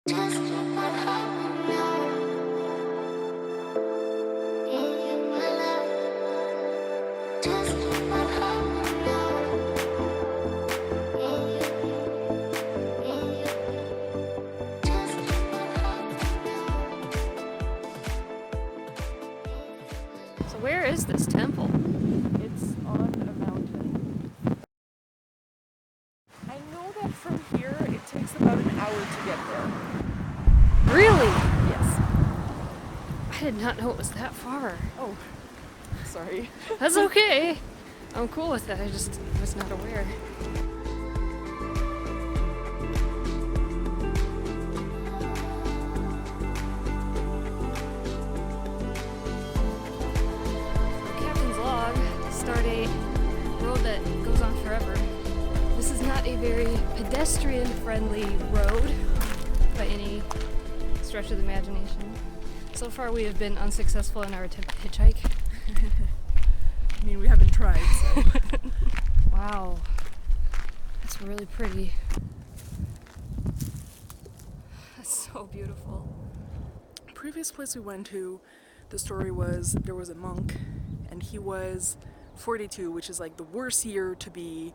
So where is this temple? It's on a mountain. I know that from here it takes about an hour to get there. Really? Yes. I did not know it was that far. Oh, sorry. That's okay. I'm cool with that. I just was not aware. Captain's log, stardate, road that goes on forever. This is not a very pedestrian-friendly road by any stretch of the imagination. So far we have been unsuccessful in our attempt to hitchhike. I mean, we haven't tried, so. Wow, that's really pretty. That's so beautiful. Previous place we went to, the story was there was a monk and he was 42, which is like the worst year to be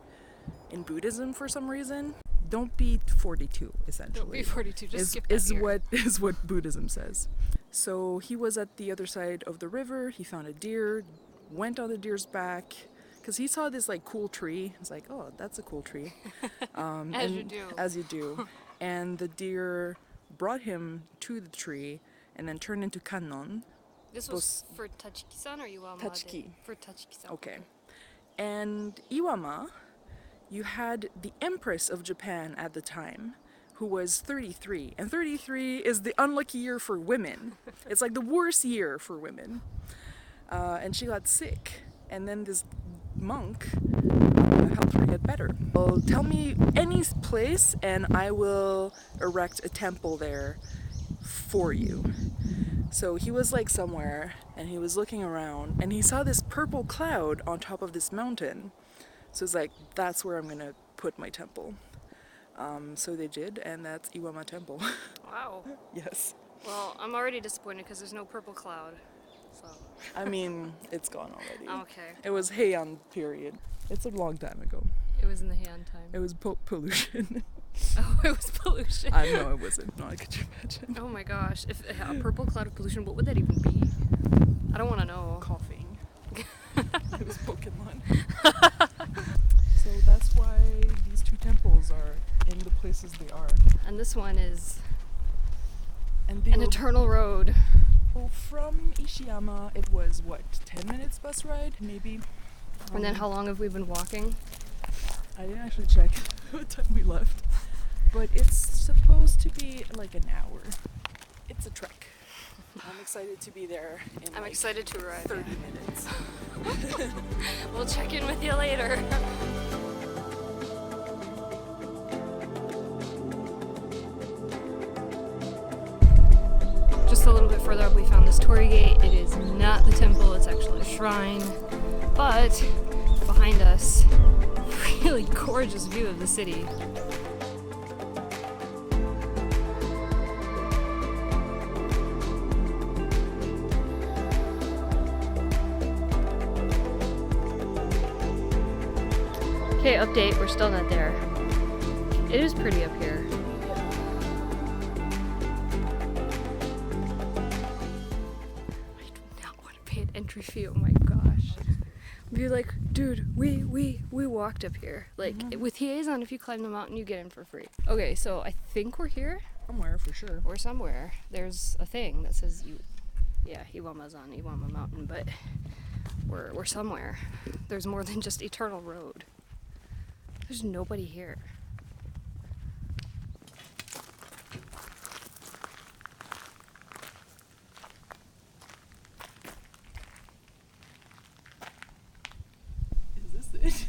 in Buddhism for some reason. Don't be 42, essentially. Don't be 42, just skip that year. is what Buddhism says. So he was at the other side of the river, he found a deer, went on the deer's back, because he saw this like cool tree. He's like, oh, that's a cool tree. As you do. As you do. And the deer brought him to the tree and then turned into kannon. This was for Tachiki-san or Iwamadera? Tachiki. For Tachiki-san. Okay. And Iwama, you had the Empress of Japan at the time, who was 33. And 33 is the unlucky year for women. It's like the worst year for women. And she got sick. And then this monk helped her get better. Well, tell me any place and I will erect a temple there for you. So he was like somewhere and he was looking around and he saw this purple cloud on top of this mountain. So it's like, that's where I'm gonna put my temple. So they did, and that's Iwama Temple. Wow. Yes. Well, I'm already disappointed because there's no purple cloud. So. I mean, it's gone already. Okay. It was Heian period. It's a long time ago. It was in the hand time. It was pollution. Oh, it was pollution. I know it wasn't. No, could you imagine? Oh my gosh. If a purple cloud of pollution, what would that even be? I don't want to know. Coughing. It was Pokemon. So that's why these two temples are in the places they are. And this one is And an eternal road. Well, from Ishiyama, it was what, 10 minutes bus ride, maybe? And then how long have we been walking? I didn't actually check what time we left, but it's supposed to be like an hour. It's a trek. I'm excited to be there in I'm excited to arrive. 30 minutes. We'll check in with you later. Just a little bit further up we found this torii gate. It is not the temple, it's actually a shrine. But behind us, really gorgeous view of the city. Okay, update, we're still not there. It is pretty up here. I do not want to pay an entry fee, oh my gosh. Be like, dude, we walked up here. Like, with Hiezan, if you climb the mountain, you get in for free. Okay, so I think we're here. Somewhere, for sure. Or somewhere. There's a thing that says, Iwama's on Iwama Mountain, but we're somewhere. There's more than just Eternal Road. There's nobody here. Is this it?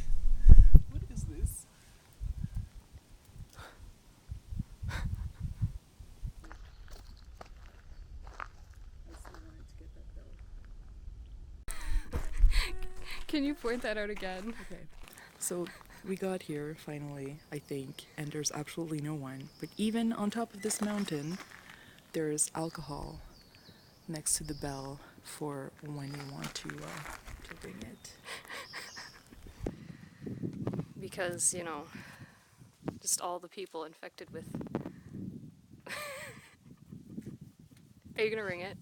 What is this? I still wanted to get that bell. Can you point that out again? Okay, so We got here finally, I think, and there's absolutely no one. But even on top of this mountain, there's alcohol next to the bell for when you want to ring it. Because, you know, just all the people infected with... Are you gonna ring it?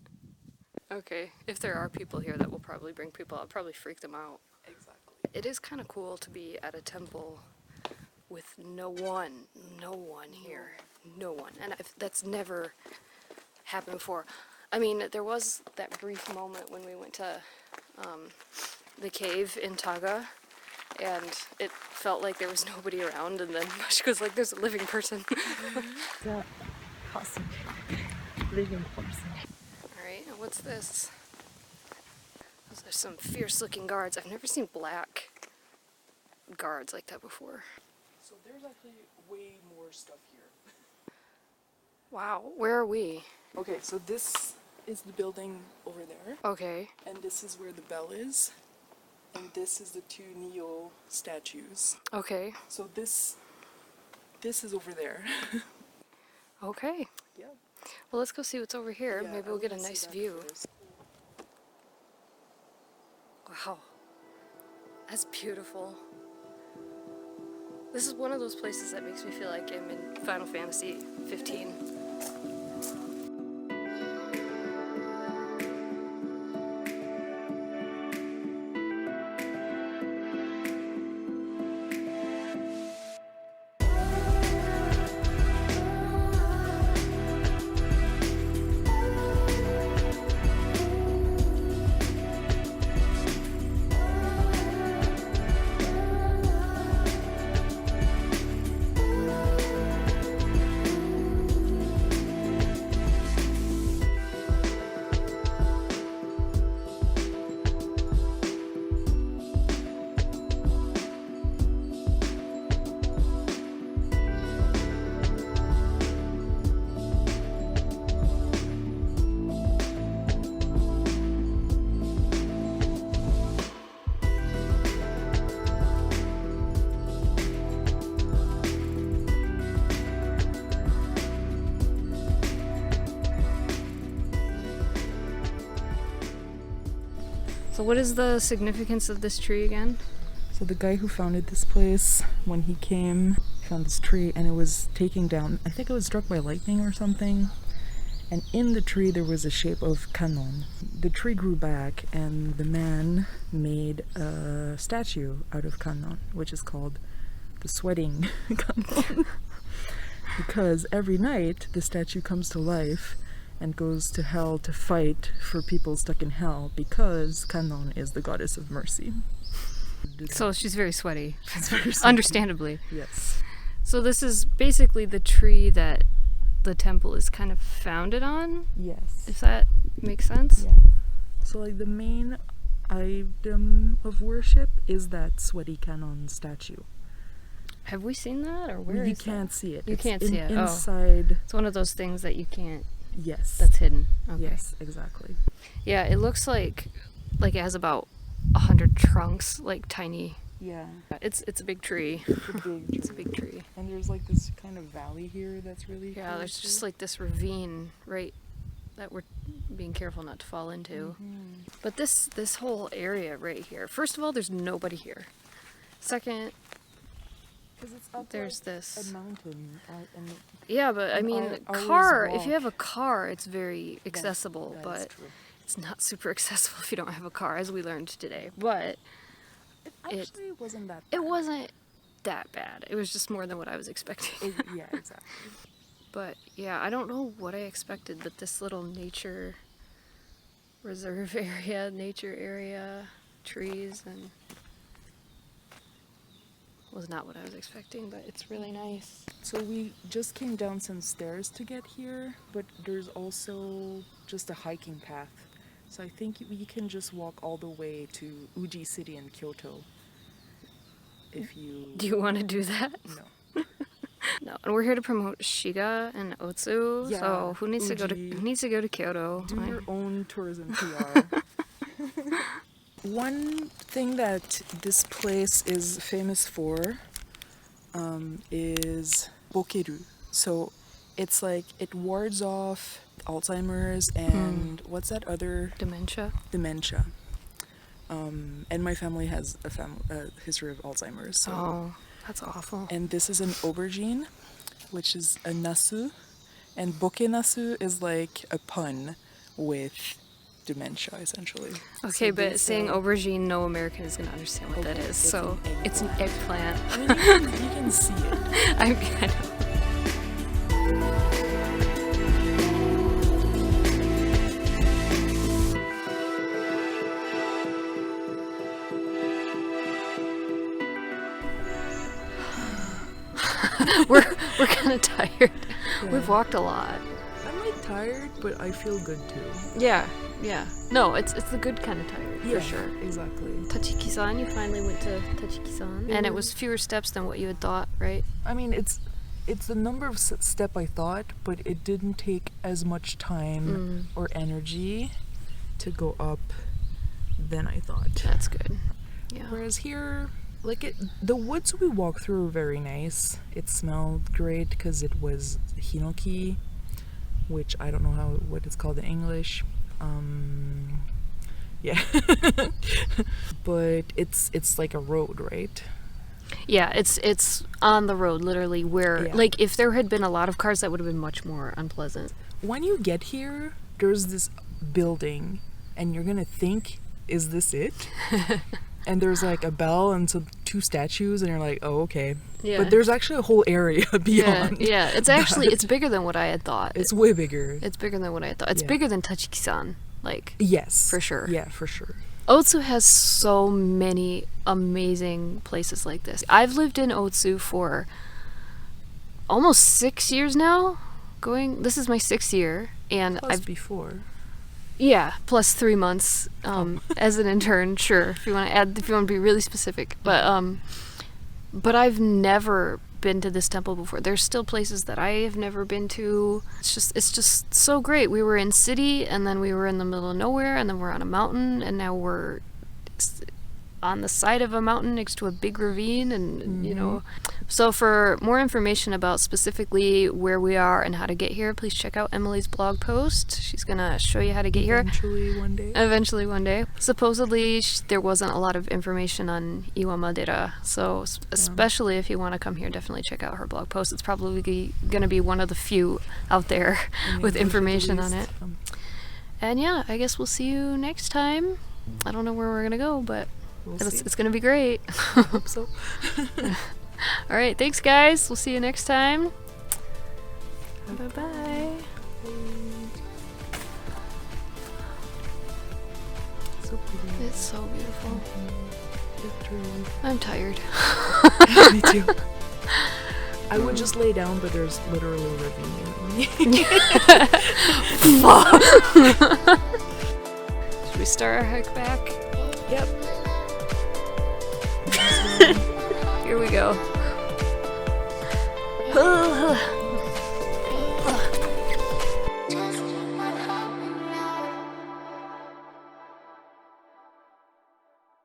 Okay. If there are people here, that will probably bring people out, probably freak them out. Exactly. It is kind of cool to be at a temple with no one here. No one. And that's never happened before. I mean, there was that brief moment when we went to the cave in Taga, and it felt like there was nobody around, and then Mashiko's like, there's a living person. The awesome living person. Alright, now what's this? Those are some fierce-looking guards. I've never seen black guards like that before. So there's actually way more stuff here. Wow, where are we? Okay, so this is the building over there, Okay. and this is where the bell is, and this is the two Neo statues. Okay. So this is over there. Okay. Yeah. Well, let's go see what's over here. Yeah, Maybe I we'll get a wanna see nice that view. first. Wow. That's beautiful. This is one of those places that makes me feel like I'm in Final Fantasy 15. So what is the significance of this tree again? So the guy who founded this place, when he came, found this tree and it was taken down. I think it was struck by lightning or something. And in the tree there was a shape of kanon. The tree grew back and the man made a statue out of kanon, which is called the sweating kanon. Because every night the statue comes to life and goes to hell to fight for people stuck in hell, because Kanon is the goddess of mercy. So she's very sweaty. She's very sweaty. Understandably. Yes. So this is basically the tree that the temple is kind of founded on, Yes. if that makes sense? Yeah. So like the main item of worship is that sweaty Kanon statue. Have we seen that, or where You is can't that? see it. You It's can't see it. Oh. Inside. It's one of those things that you can't, Yes. that's hidden. Okay. Yes, exactly. Yeah, it looks like it has about 100 trunks, like tiny. Yeah. It's a big tree. It's a big tree. It's a big tree. And there's like this kind of valley here that's really Yeah, cool there's too. just like this ravine right that we're being careful not to fall into. Mhm. But this whole area right here. First of all, there's nobody here. Second, 'Cause it's up there's like this. a mountain, and Yeah, but I and mean, I always car. If you walk. have a car, it's very accessible. That is But true. it's not super accessible if you don't have a car, as we learned today. But It actually wasn't that it bad. wasn't that bad. It was just more than what I was expecting. Yeah, exactly. But yeah, I don't know what I expected, but this little nature reserve area, trees, and was not what I was expecting, but it's really nice. So we just came down some stairs to get here, but there's also just a hiking path. So I think we can just walk all the way to Uji City in Kyoto. If you... Do you want to do that? No. No. And we're here to promote Shiga and Otsu. Yeah, So who needs Uji. to go to Kyoto? Do your own tourism PR. One thing that this place is famous for is bokeru. So it's like it wards off Alzheimer's and what's that other Dementia. dementia. And my family has a history of Alzheimer's. So. Oh, that's awful. And this is an aubergine, which is a nasu. And bokenasu is like a pun with dementia, essentially. Okay, So but these, saying aubergine, no American is going to understand what that Okay, is. it's So an it's an eggplant. I mean, you can see it. I know. we're kind of tired. Yeah. We've walked a lot. I'm like tired, but I feel good too. Yeah. No, it's the good kind of tired, for sure. Exactly. Tachiki-san, you finally went to Tachiki-san. And it was fewer steps than what you had thought, right? I mean, it's the number of step I thought, but it didn't take as much time or energy to go up than I thought. That's good. Yeah. Whereas here, like the woods we walked through were very nice. It smelled great because it was hinoki, which I don't know what it's called in English. Yeah. But it's like a road, right? Yeah, it's on the road, literally, where, Yeah. like, if there had been a lot of cars, that would have been much more unpleasant. When you get here, there's this building, and you're gonna think, is this it? And there's like a bell and some two statues, and you're like, oh, okay. Yeah. But there's actually a whole area beyond. Yeah, it's actually, it's bigger than what I had thought. It's way bigger. It's bigger than what I thought. It's Yeah. bigger than Tachiki-san, like, Yes. for sure. Yeah, for sure. Otsu has so many amazing places like this. I've lived in Otsu for almost 6 years now. This is my 6th year, and Plus before. Yeah, plus 3 months as an intern. Sure, if you want to be really specific. But I've never been to this temple before. There's still places that I have never been to. It's just so great. We were in city, and then we were in the middle of nowhere, and then we're on a mountain, and now we're on the side of a mountain next to a big ravine, and you know. So for more information about specifically where we are and how to get here, please check out Emily's blog post. She's gonna show you how to get here eventually one day. Supposedly there wasn't a lot of information on Iwamadera, so especially if you want to come here, definitely check out her blog post. It's probably gonna be one of the few out there with information on it. And yeah, I guess we'll see you next time. I don't know where we're gonna go, but it's gonna be great. I hope so. All right, thanks guys. We'll see you next time. Bye-bye. So pretty. It's so beautiful. Victory. I'm tired. Me too. I would just lay down, but there's literally a ravine near me. Should we start our hike back? Yep. Here we go.